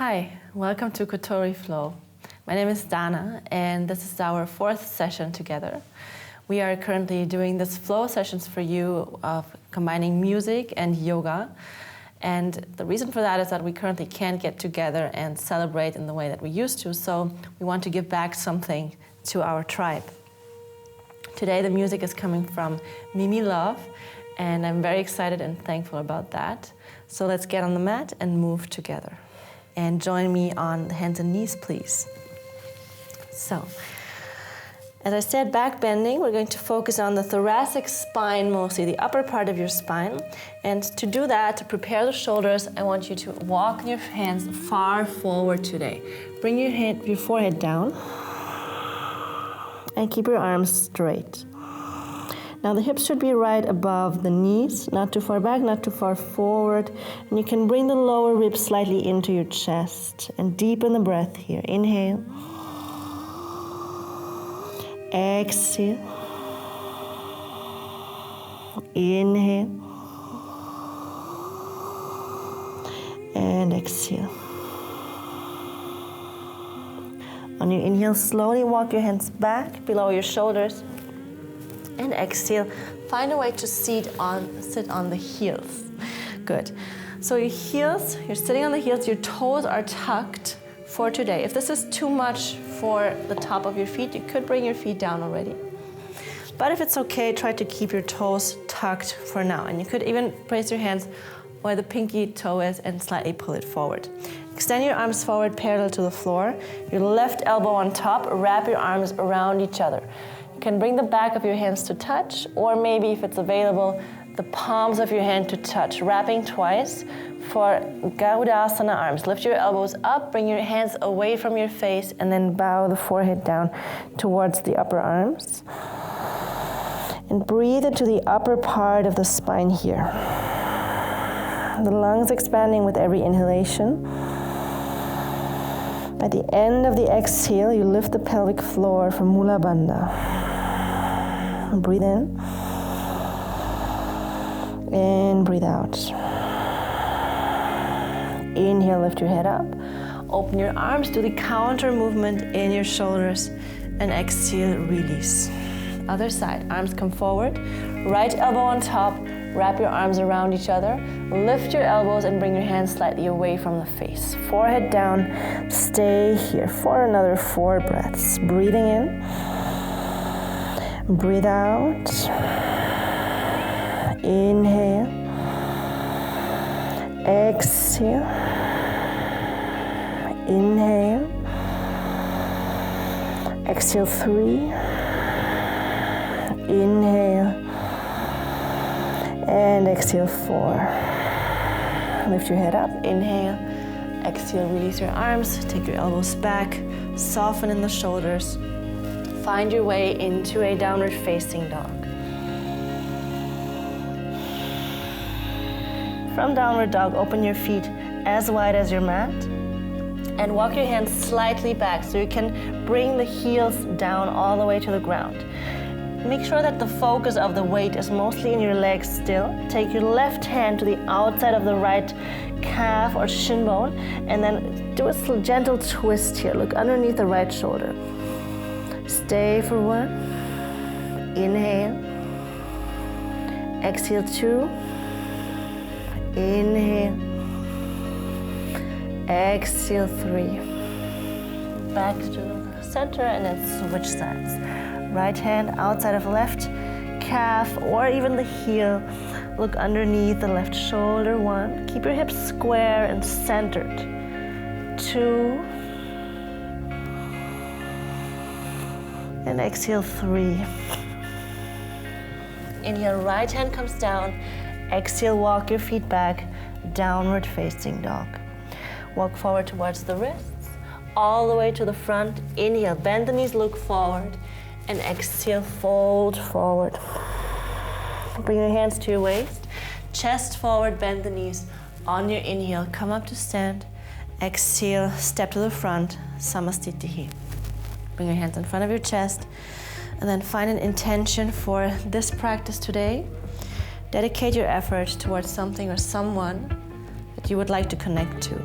Hi, welcome to Kotori Flow. My name is Dana, and this is our 4th session together. We are currently doing this flow sessions for you of combining music and yoga. And the reason for that is that we currently can't get together and celebrate in the way that we used to, so we want to give back something to our tribe. Today the music is coming from Mimi Love, and I'm very excited and thankful about that. So let's get on the mat and move together. And join me on the hands and knees, please. So, as I said, back bending, we're going to focus on the thoracic spine mostly, the upper part of your spine. And to do that, to prepare the shoulders, I want you to walk your hands far forward today. Bring your forehead down and keep your arms straight. Now the hips should be right above the knees, not too far back, not too far forward. And you can bring the lower ribs slightly into your chest and deepen the breath here. Inhale. Exhale. Inhale. And exhale. On your inhale, slowly walk your hands back below your shoulders. And exhale, find a way to sit on the heels. Good. So your heels, you're sitting on the heels, your toes are tucked for today. If this is too much for the top of your feet, you could bring your feet down already. But if it's okay, try to keep your toes tucked for now. And you could even place your hands where the pinky toe is and slightly pull it forward. Extend your arms forward parallel to the floor. Your left elbow on top, wrap your arms around each other. You can bring the back of your hands to touch, or maybe if it's available, the palms of your hand to touch, wrapping twice for Garudasana arms. Lift your elbows up, bring your hands away from your face, and then bow the forehead down towards the upper arms. And breathe into the upper part of the spine here. The lungs expanding with every inhalation. At the end of the exhale, you lift the pelvic floor from Mula Bandha. Breathe in and breathe out. Inhale, lift your head up. Open your arms, do the counter movement in your shoulders, and exhale, release. Other side, arms come forward, right elbow on top, wrap your arms around each other, lift your elbows and bring your hands slightly away from the face. Forehead down, stay here for another 4 breaths. Breathing in. Breathe out. Inhale. Exhale. Inhale. Exhale 3. Inhale. And exhale 4. Lift your head up. Inhale. Exhale, release your arms. Take your elbows back. Soften in the shoulders. Find your way into a downward facing dog. From downward dog, open your feet as wide as your mat and walk your hands slightly back so you can bring the heels down all the way to the ground. Make sure that the focus of the weight is mostly in your legs still. Take your left hand to the outside of the right calf or shin bone and then do a gentle twist here. Look underneath the right shoulder. Stay for 1. Inhale. Exhale 2. Inhale. Exhale 3. Back to the center and then switch sides. Right hand outside of left calf or even the heel. Look underneath the left shoulder. 1. Keep your hips square and centered. 2. And exhale 3. Inhale, right hand comes down. Exhale, walk your feet back, downward facing dog. Walk forward towards the wrists, all the way to the front. Inhale, bend the knees, look forward. And exhale, fold forward. Bring your hands to your waist. Chest forward, bend the knees. On your inhale, come up to stand. Exhale, step to the front, Samastitihi. Bring your hands in front of your chest and then find an intention for this practice today. Dedicate your effort towards something or someone that you would like to connect to.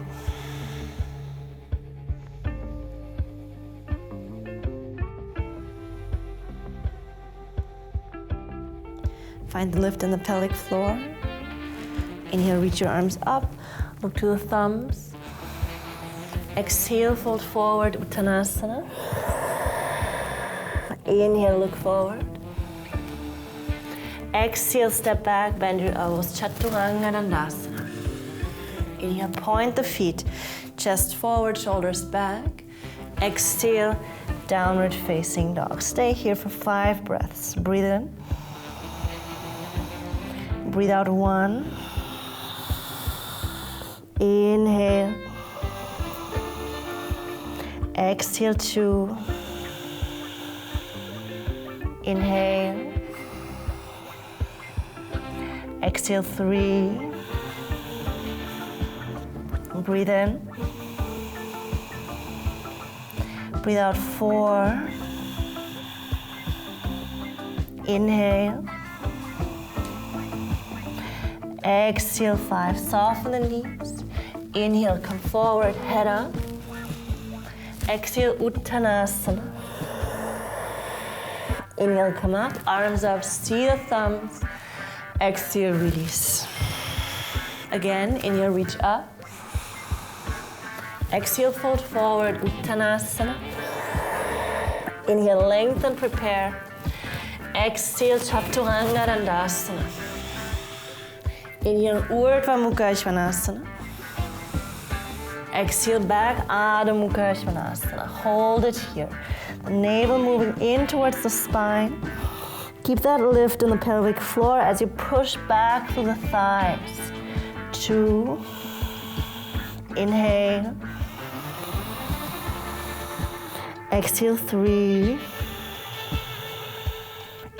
Find the lift in the pelvic floor. Inhale, reach your arms up, look to the thumbs. Exhale, fold forward, Uttanasana. Inhale, look forward. Exhale, step back, bend your elbows, Chaturanga Dandasana. Inhale, point the feet, chest forward, shoulders back. Exhale, downward facing dog. Stay here for 5 breaths. Breathe in. Breathe out 1. Inhale. Exhale 2. Inhale. Exhale 3. Breathe in. Breathe out 4. Inhale. Exhale 5. Soften the knees. Inhale, come forward, head up. Exhale, Uttanasana. Inhale, come up, arms up, see the thumbs. Exhale, release. Again, inhale, reach up. Exhale, fold forward, Uttanasana. Inhale, lengthen, prepare. Exhale, Chaturanga Dandasana. Inhale, Urdhva Mukha Svanasana. Exhale, back, Adho Mukha Svanasana. Hold it here. The navel moving in towards the spine. Keep that lift in the pelvic floor as you push back through the thighs. 2. Inhale. Exhale 3.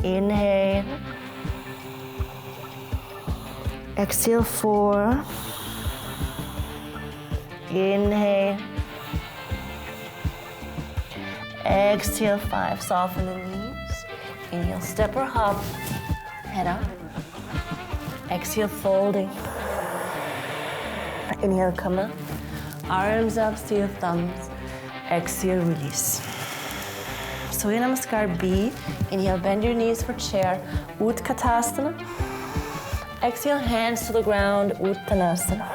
Inhale. Exhale 4. Inhale. Exhale 5. Soften the knees. Inhale, step or hop. Head up. Exhale, folding. Inhale, come up. Arms up, see your thumbs. Exhale, release. Surya Namaskar B. Inhale, bend your knees for chair. Utkatasana. Exhale, hands to the ground. Uttanasana.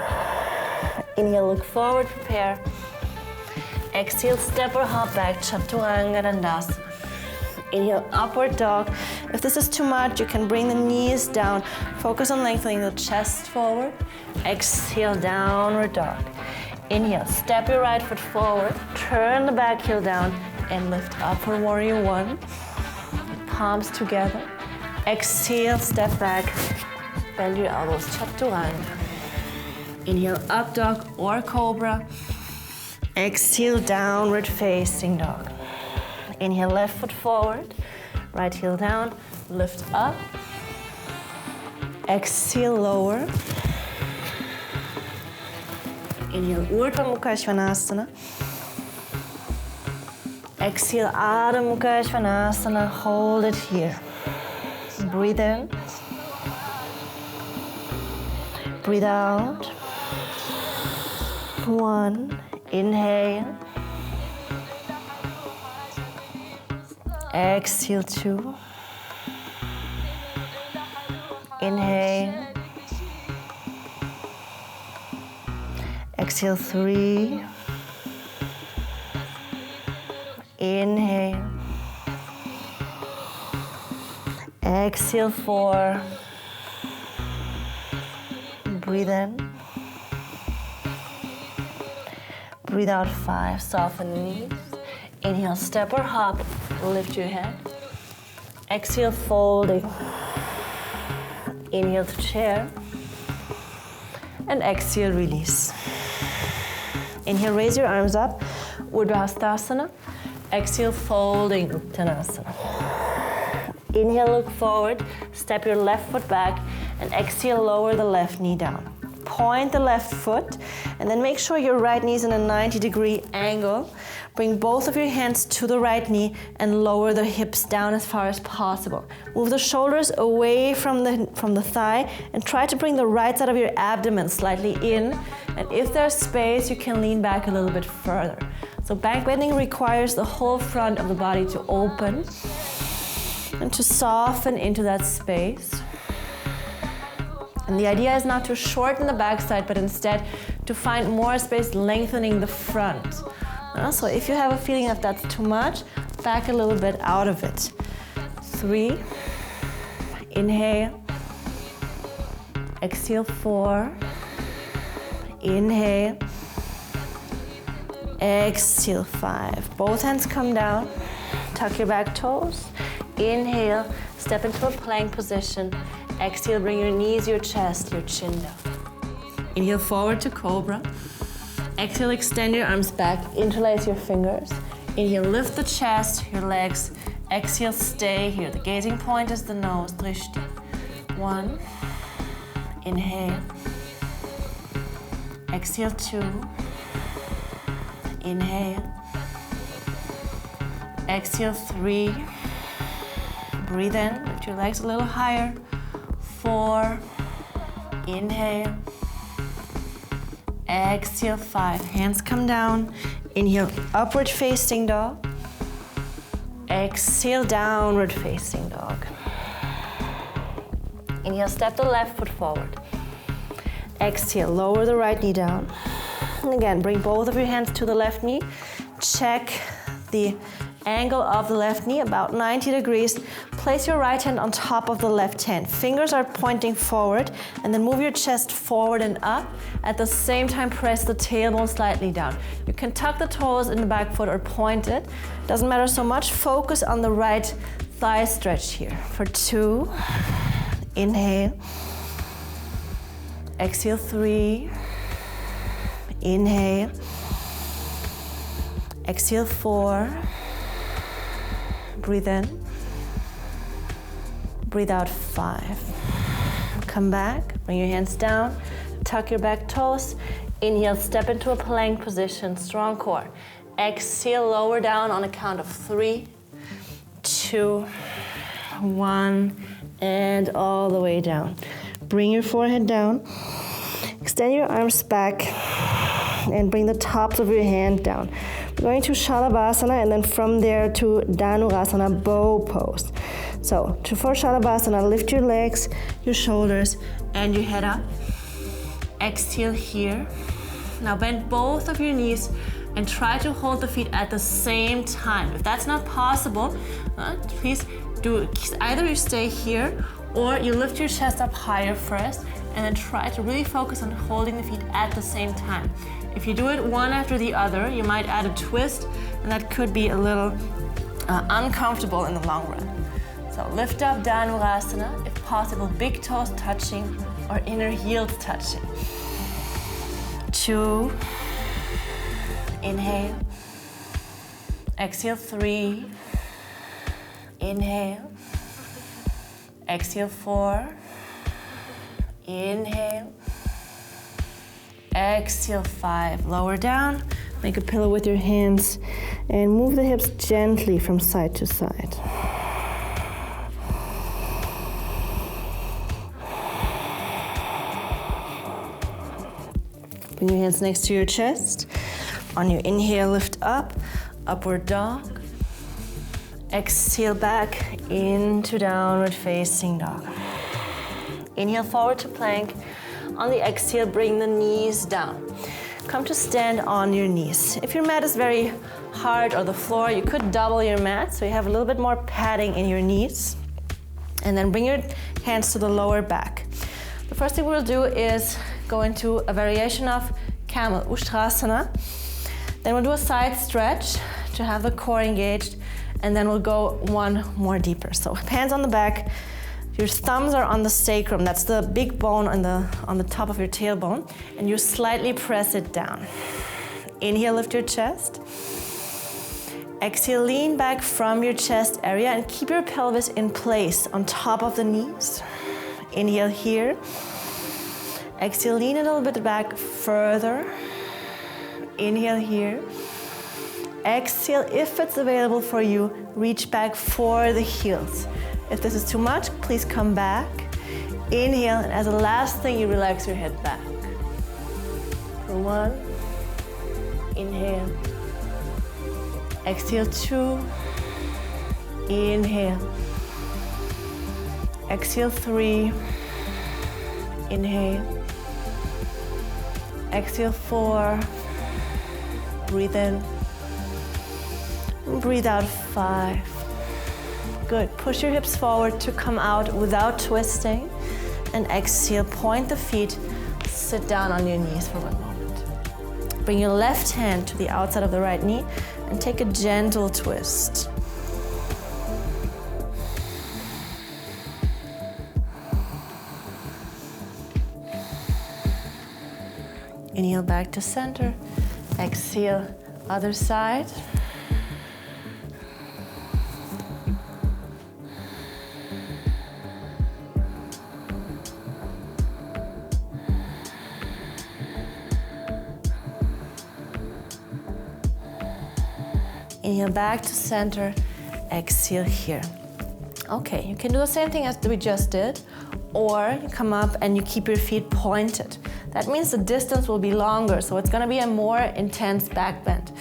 Inhale, look forward, prepare. Exhale, step or hop back. Chaturanga Dandasana. Inhale, upward dog. If this is too much, you can bring the knees down. Focus on lengthening the chest forward. Exhale, downward dog. Inhale, step your right foot forward. Turn the back heel down and lift up for warrior 1. Palms together. Exhale, step back. Bend your elbows, Chaturanga. Inhale, up dog or cobra. Exhale, downward facing dog. Inhale, left foot forward, right heel down, lift up. Exhale, lower. Inhale, Urdhva Mukha Svanasana. Exhale, Adho Mukha Svanasana. Hold it here. Breathe in. Breathe out. 1. Inhale. Exhale 2. Inhale. Exhale 3. Inhale. Exhale 4. Breathe in. Breathe out 5. Soften the knees. Inhale, step or hop. Lift your head. Exhale, folding. Inhale to chair. And exhale, release. Inhale, raise your arms up. Urdhva Hastasana. Exhale, folding, Uttanasana. Inhale, look forward. Step your left foot back. And exhale, lower the left knee down. Point the left foot. And then make sure your right knee is in a 90-degree angle. Bring both of your hands to the right knee and lower the hips down as far as possible. Move the shoulders away from the thigh and try to bring the right side of your abdomen slightly in. And if there's space, you can lean back a little bit further. So back bending requires the whole front of the body to open and to soften into that space. And the idea is not to shorten the backside, but instead to find more space, lengthening the front. So if you have a feeling that that's too much, back a little bit out of it. 3, inhale, exhale, 4, inhale, exhale, 5. Both hands come down, tuck your back toes, inhale, step into a plank position, exhale, bring your knees, your chest, your chin down. Inhale, forward to cobra. Exhale, extend your arms back, interlace your fingers. Inhale, lift the chest, your legs. Exhale, stay here. The gazing point is the nose, drishti. 1, inhale. Exhale, 2, inhale. Exhale, 3, breathe in, lift your legs a little higher. 4, inhale. Exhale, 5, hands come down. Inhale, upward facing dog. Exhale, downward facing dog. Inhale, step the left foot forward. Exhale, lower the right knee down. And again, bring both of your hands to the left knee. Check the angle of the left knee, about 90 degrees. Place your right hand on top of the left hand. Fingers are pointing forward, and then move your chest forward and up. At the same time, press the tailbone slightly down. You can tuck the toes in the back foot or point it. Doesn't matter so much. Focus on the right thigh stretch here. For 2, inhale. Exhale, 3, inhale. Exhale, 4, breathe in. Breathe out, 5. Come back, bring your hands down, tuck your back toes. Inhale, step into a plank position, strong core. Exhale, lower down on a count of 3, 2, 1, and all the way down. Bring your forehead down, extend your arms back, and bring the tops of your hand down. We're going to Shalabhasana, and then from there to Dhanurasana, bow pose. So, for Shalabhasana, lift your legs, your shoulders, and your head up. Exhale here. Now bend both of your knees and try to hold the feet at the same time. If that's not possible, please do either you stay here or you lift your chest up higher first and then try to really focus on holding the feet at the same time. If you do it one after the other, you might add a twist, and that could be a little uncomfortable in the long run. So lift up, Dhanurasana, if possible, big toes touching or inner heels touching. 2, inhale. Exhale, 3, inhale. Exhale, 4, inhale. Exhale, 5, lower down, make a pillow with your hands, and move the hips gently from side to side. Bring your hands next to your chest. On your inhale, lift up, upward dog. Exhale back into downward facing dog. Inhale forward to plank. On the exhale, bring the knees down. Come to stand on your knees. If your mat is very hard or the floor, you could double your mat so you have a little bit more padding in your knees. And then bring your hands to the lower back. The first thing we'll do is go into a variation of Camel, Ustrasana. Then we'll do a side stretch to have the core engaged, and then we'll go one more deeper. So hands on the back. Your thumbs are on the sacrum, that's the big bone on the top of your tailbone, and you slightly press it down. Inhale, lift your chest. Exhale, lean back from your chest area and keep your pelvis in place on top of the knees. Inhale here. Exhale, lean a little bit back further. Inhale here. Exhale, if it's available for you, reach back for the heels. If this is too much, please come back. Inhale, and as a last thing, you relax your head back. For 1, inhale. Exhale, 2, inhale. Exhale, 3, Inhale. Exhale, 4. Breathe in. Breathe out, 5. Good. Push your hips forward to come out without twisting. And exhale, point the feet. Sit down on your knees for 1 moment. Bring your left hand to the outside of the right knee and take a gentle twist. Inhale back to center. Exhale, other side. Inhale back to center. Exhale here. Okay, you can do the same thing as we just did, or you come up and you keep your feet pointed. That means the distance will be longer, so it's gonna be a more intense back bend.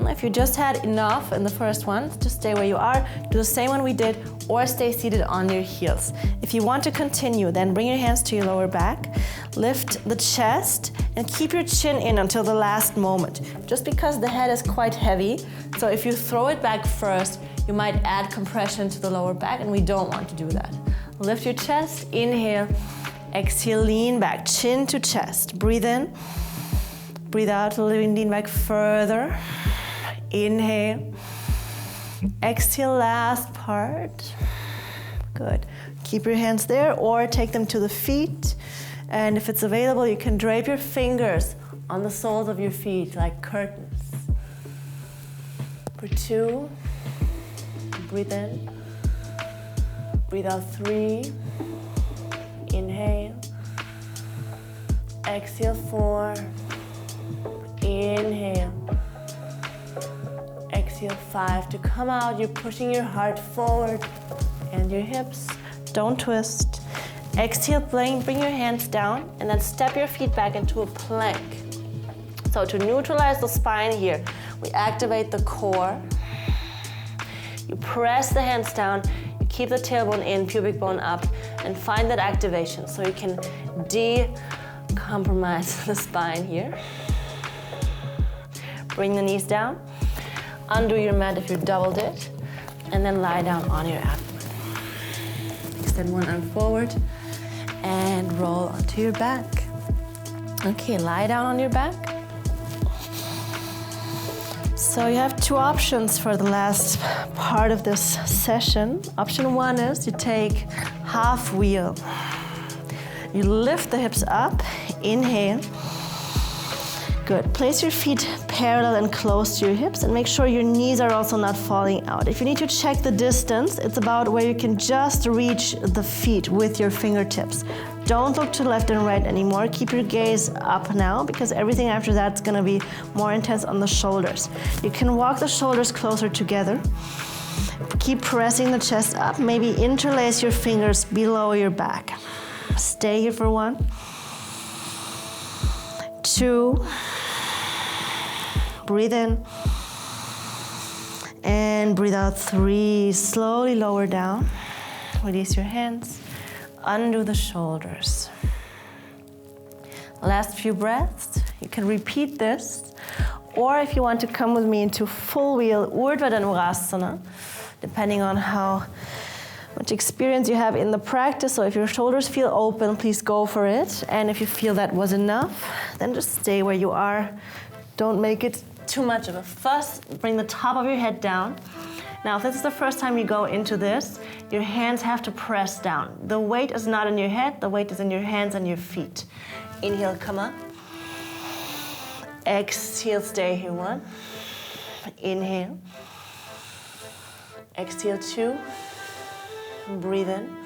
If you just had enough in the first one, just stay where you are, do the same one we did, or stay seated on your heels. If you want to continue, then bring your hands to your lower back, lift the chest, and keep your chin in until the last moment. Just because the head is quite heavy, so if you throw it back first, you might add compression to the lower back, and we don't want to do that. Lift your chest, inhale, exhale, lean back, chin to chest. Breathe in, breathe out, lean back further. Inhale, exhale, last part. Good. Keep your hands there or take them to the feet. And if it's available, you can drape your fingers on the soles of your feet like curtains. For 2, breathe in, breathe out, 3, inhale, exhale, 4, inhale, exhale, 5. To come out, you're pushing your heart forward and your hips. Don't twist. Exhale, bring your hands down and then step your feet back into a plank. So to neutralize the spine here, we activate the core. You press the hands down, you keep the tailbone in, pubic bone up, and find that activation so you can decompromise the spine here. Bring the knees down, undo your mat if you doubled it, and then lie down on your abdomen. Extend one arm forward and roll onto your back. Okay, lie down on your back. So you have 2 options for the last part of this session. Option 1 is you take half wheel. You lift the hips up, inhale. Good. Place your feet parallel and close to your hips and make sure your knees are also not falling out. If you need to check the distance, it's about where you can just reach the feet with your fingertips. Don't look to left and right anymore. Keep your gaze up now because everything after that's gonna be more intense on the shoulders. You can walk the shoulders closer together. Keep pressing the chest up. Maybe interlace your fingers below your back. Stay here for 1, 2, breathe in, and breathe out, 3. Slowly lower down. Release your hands. Undo the shoulders. Last few breaths. You can repeat this, or if you want to come with me into full wheel Urdhva Dhanurasana, depending on how much experience you have in the practice. So if your shoulders feel open, please go for it. And if you feel that was enough, then just stay where you are. Don't make it too much of a fuss. Bring the top of your head down. Now, if this is the first time you go into this, your hands have to press down. The weight is not in your head, the weight is in your hands and your feet. Inhale, come up. Exhale, stay here, 1. Inhale. Exhale, 2. Breathe in.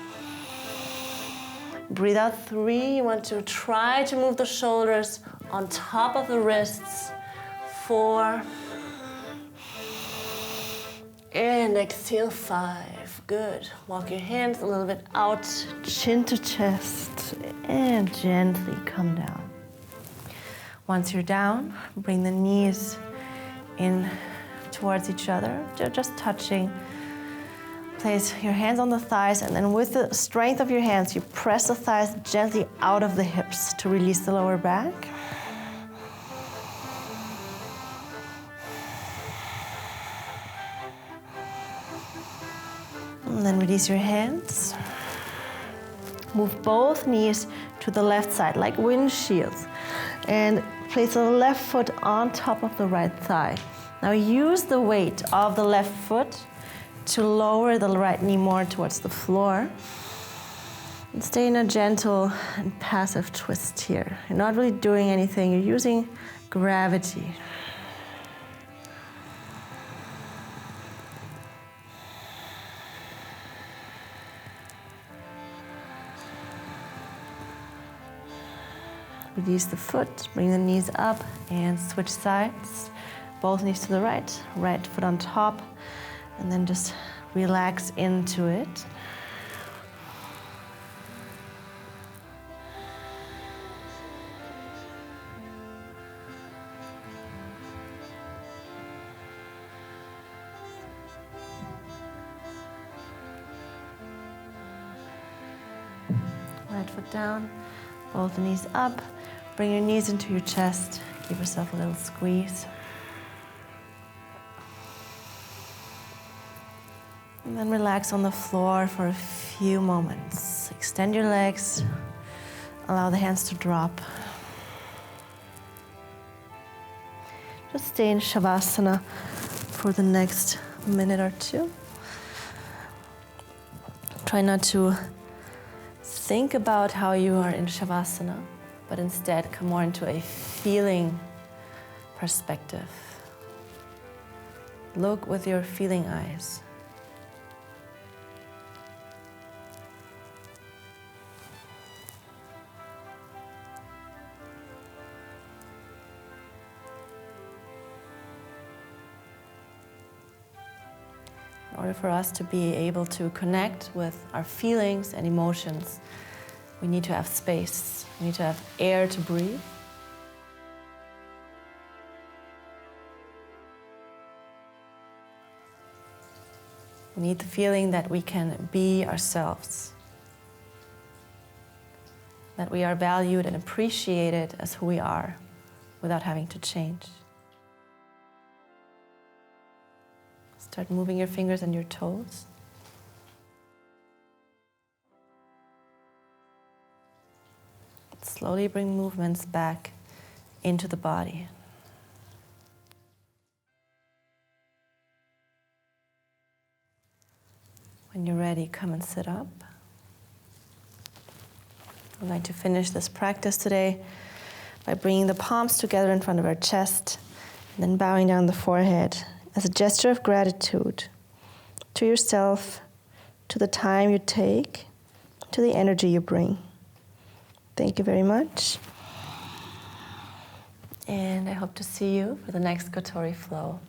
Breathe out, 3. You want to try to move the shoulders on top of the wrists. 4. And exhale, 5. Good. Walk your hands a little bit out, chin to chest, and gently come down. Once you're down, bring the knees in towards each other. They're just touching. place your hands on the thighs, and then with the strength of your hands, you press the thighs gently out of the hips to release the lower back. And then release your hands. Move both knees to the left side like windshields, and place the left foot on top of the right thigh. Now use the weight of the left foot to lower the right knee more towards the floor. And stay in a gentle and passive twist here. You're not really doing anything, you're using gravity. Release the foot, bring the knees up and switch sides. Both knees to the right, right foot on top, and then just relax into it. Right foot down, both knees up. Bring your knees into your chest. Give yourself a little squeeze. And then relax on the floor for a few moments. Extend your legs. Allow the hands to drop. Just stay in Savasana for the next minute or two. Try not to think about how you are in Savasana, but instead come more into a feeling perspective. Look with your feeling eyes. In order for us to be able to connect with our feelings and emotions, we need to have space. We need to have air to breathe. We need the feeling that we can be ourselves, that we are valued and appreciated as who we are without having to change. Start moving your fingers and your toes. Slowly bring movements back into the body. When you're ready, come and sit up. I'd like to finish this practice today by bringing the palms together in front of our chest and then bowing down the forehead as a gesture of gratitude to yourself, to the time you take, to the energy you bring. Thank you very much. And I hope to see you for the next Kotori Flow.